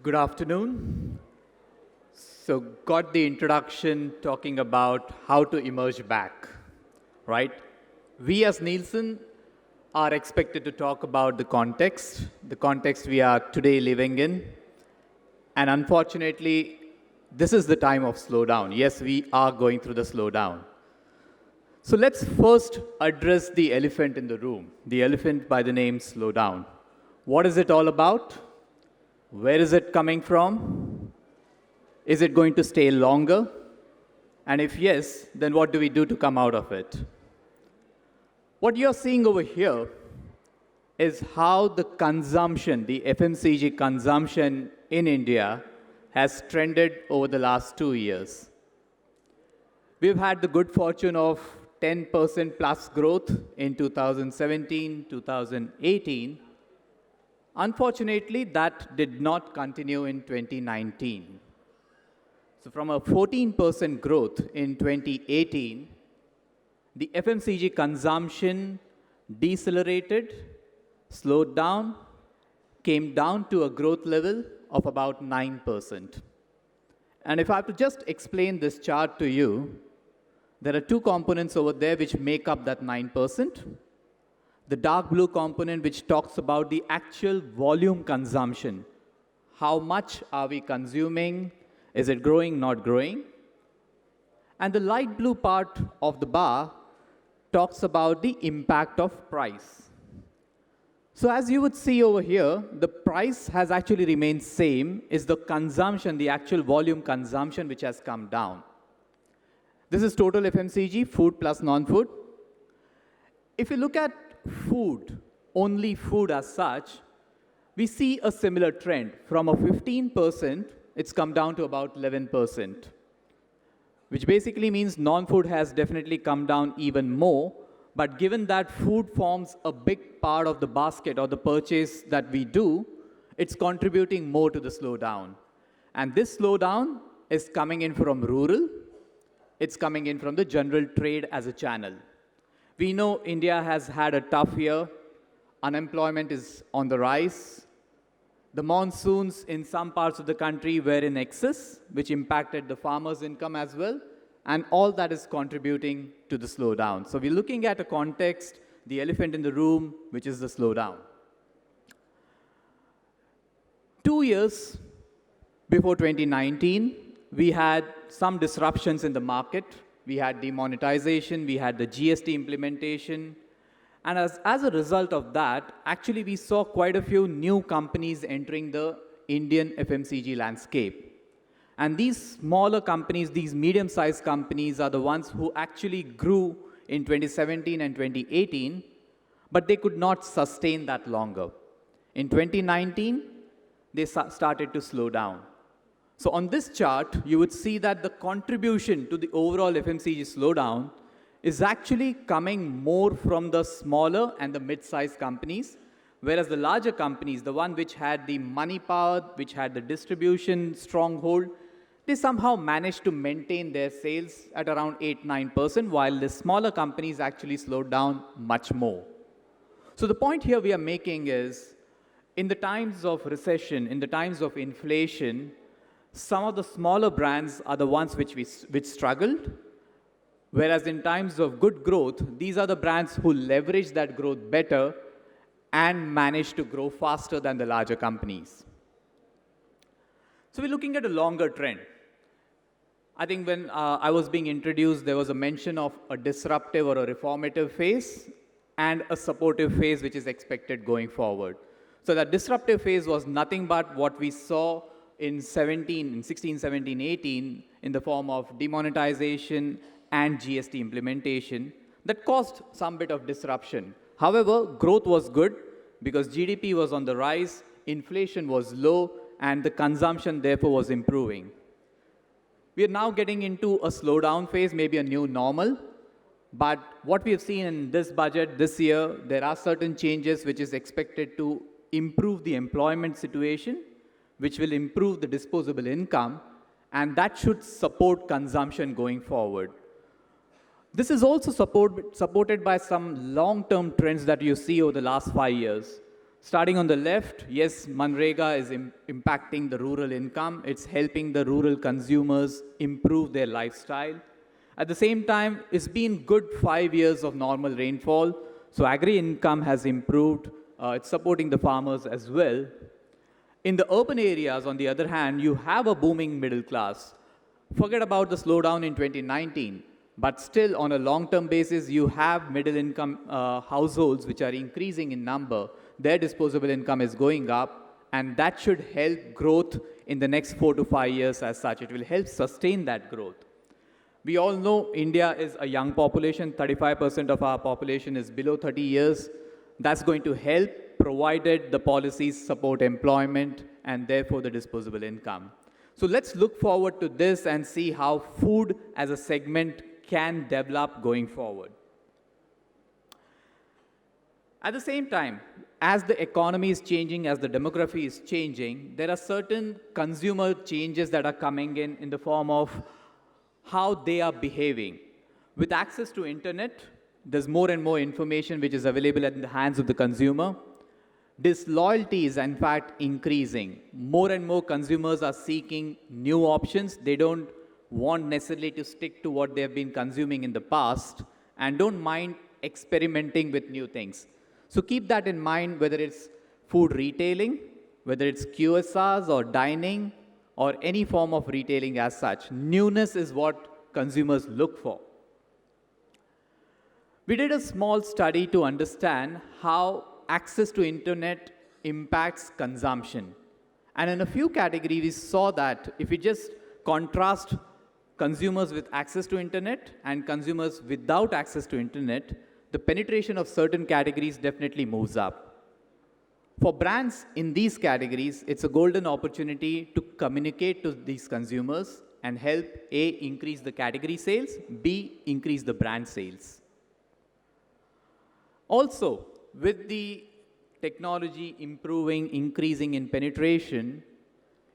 Good afternoon. So, got the introduction talking about how to emerge back, right? We as Nielsen are expected to talk about the context we are today living in. And unfortunately, this is the time of slowdown. Yes, we are going through the slowdown. So let's first address the elephant in the room, the elephant by the name slowdown. What is it all about? Where is it coming from? Is it going to stay longer? And if yes, then what do we do to come out of it? What you're seeing over here is how the consumption, the FMCG consumption in India has trended over the last 2 years. We've had the good fortune of 10% plus growth in 2017, 2018. Unfortunately, that did not continue in 2019. So from a 14% growth in 2018, the FMCG consumption decelerated, slowed down, came down to a growth level of about 9%. And if I have to just explain this chart to you, there are two components over there which make up that 9%. The dark blue component, which talks about the actual volume consumption. How much are we consuming? Is it growing, not growing? And the light blue part of the bar talks about the impact of price. So as you would see over here, the price has actually remained same. Is the consumption, the actual volume consumption, which has come down. This is total FMCG, food plus non-food. If you look at food, only food as such, we see a similar trend. From a 15%, it's come down to about 11%, which basically means non-food has definitely come down even more. But given that food forms a big part of the basket or the purchase that we do, it's contributing more to the slowdown. And this slowdown is coming in from rural. It's coming in from the general trade as a channel. We know India has had a tough year. Unemployment is on the rise. The monsoons in some parts of the country were in excess, which impacted the farmers' income as well. And all that is contributing to the slowdown. So we're looking at a context, the elephant in the room, which is the slowdown. 2 years before 2019, we had some disruptions in the market. We had demonetization, we had the GST implementation. And as a result of that, actually we saw quite a few new companies entering the Indian FMCG landscape. And these smaller companies, these medium-sized companies are the ones who actually grew in 2017 and 2018, but they could not sustain that longer. In 2019, they started to slow down. So on this chart, you would see that the contribution to the overall FMCG slowdown is actually coming more from the smaller and the mid-sized companies, whereas the larger companies, the one which had the money power, which had the distribution stronghold, they somehow managed to maintain their sales at around 8-9%, while the smaller companies actually slowed down much more. So the point here we are making is, in the times of recession, in the times of inflation, some of the smaller brands are the ones which struggled, whereas in times of good growth, these are the brands who leverage that growth better and manage to grow faster than the larger companies. So we're looking at a longer trend. I think when I was being introduced, there was a mention of a disruptive or a reformative phase and a supportive phase which is expected going forward. So that disruptive phase was nothing but what we saw in 16, 17, 18 in the form of demonetization and GST implementation that caused some bit of disruption. However, growth was good because GDP was on the rise, inflation was low, and the consumption therefore was improving. We are now getting into a slowdown phase, maybe a new normal. But what we have seen in this budget this year, there are certain changes which is expected to improve the employment situation, which will improve the disposable income, and that should support consumption going forward. This is also supported by some long-term trends that you see over the last 5 years. Starting on the left, yes, Manrega is impacting the rural income. It's helping the rural consumers improve their lifestyle. At the same time, it's been good 5 years of normal rainfall, so agri-income has improved. It's supporting the farmers as well. In the urban areas, on the other hand, you have a booming middle class. Forget about the slowdown in 2019, but still on a long-term basis, you have middle-income households which are increasing in number. Their disposable income is going up, and that should help growth in the next 4 to 5 years as such. It will help sustain that growth. We all know India is a young population. 35% of our population is below 30 years. That's going to help, provided the policies support employment and therefore the disposable income. So let's look forward to this and see how food as a segment can develop going forward. At the same time, as the economy is changing, as the demography is changing, there are certain consumer changes that are coming in the form of how they are behaving. With access to internet, there's more and more information which is available in the hands of the consumer. Disloyalty is in fact increasing. More and more consumers are seeking new options. They don't want necessarily to stick to what they have been consuming in the past and don't mind experimenting with new things. So keep that in mind, whether it's food retailing, whether it's QSRs or dining, or any form of retailing as such. Newness is what consumers look for. We did a small study to understand how access to internet impacts consumption. And in a few categories, we saw that if we just contrast consumers with access to internet and consumers without access to internet, the penetration of certain categories definitely moves up. For brands in these categories, it's a golden opportunity to communicate to these consumers and help A, increase the category sales, B, increase the brand sales. Also, with the technology improving, increasing in penetration,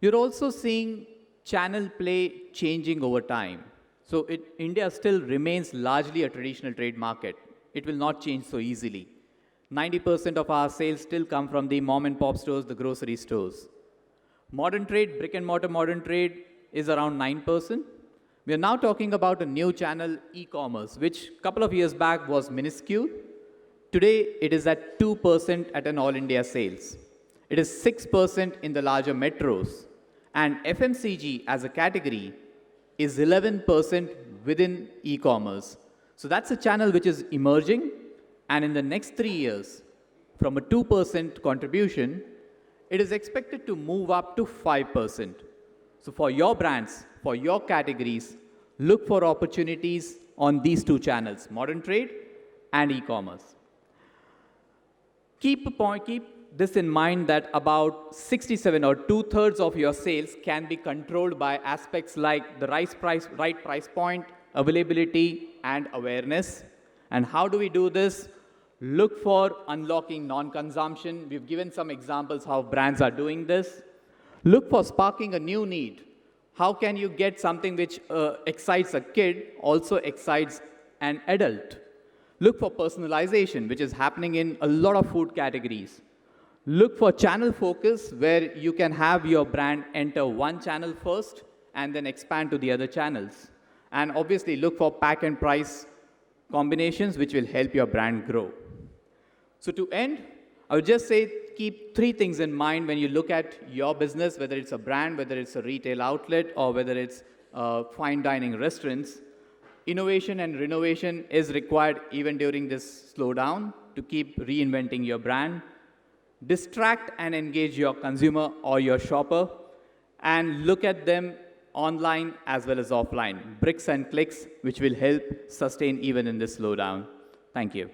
you're also seeing channel play changing over time. So India still remains largely a traditional trade market. It will not change so easily. 90% of our sales still come from the mom and pop stores, the grocery stores. Modern trade, brick and mortar modern trade is around 9%. We are now talking about a new channel, e-commerce, which a couple of years back was minuscule. Today, it is at 2% at an all India sales. It is 6% in the larger metros. And FMCG as a category is 11% within e-commerce. So that's a channel which is emerging. And in the next 3 years, from a 2% contribution, it is expected to move up to 5%. So for your brands, for your categories, look for opportunities on these two channels, modern trade and e-commerce. Keep this in mind that about 67 or 2/3 of your sales can be controlled by aspects like the right price point, availability, and awareness. And how do we do this? Look for unlocking non-consumption. We've given some examples how brands are doing this. Look for sparking a new need. How can you get something which excites a kid, also excites an adult? Look for personalization, which is happening in a lot of food categories. Look for channel focus, where you can have your brand enter one channel first and then expand to the other channels. And obviously, look for pack and price combinations, which will help your brand grow. So to end, I would just say keep 3 things in mind when you look at your business, whether it's a brand, whether it's a retail outlet, or whether it's fine dining restaurants. Innovation and renovation is required even during this slowdown to keep reinventing your brand. Distract and engage your consumer or your shopper, and look at them online as well as offline. Bricks and clicks, which will help sustain even in this slowdown. Thank you.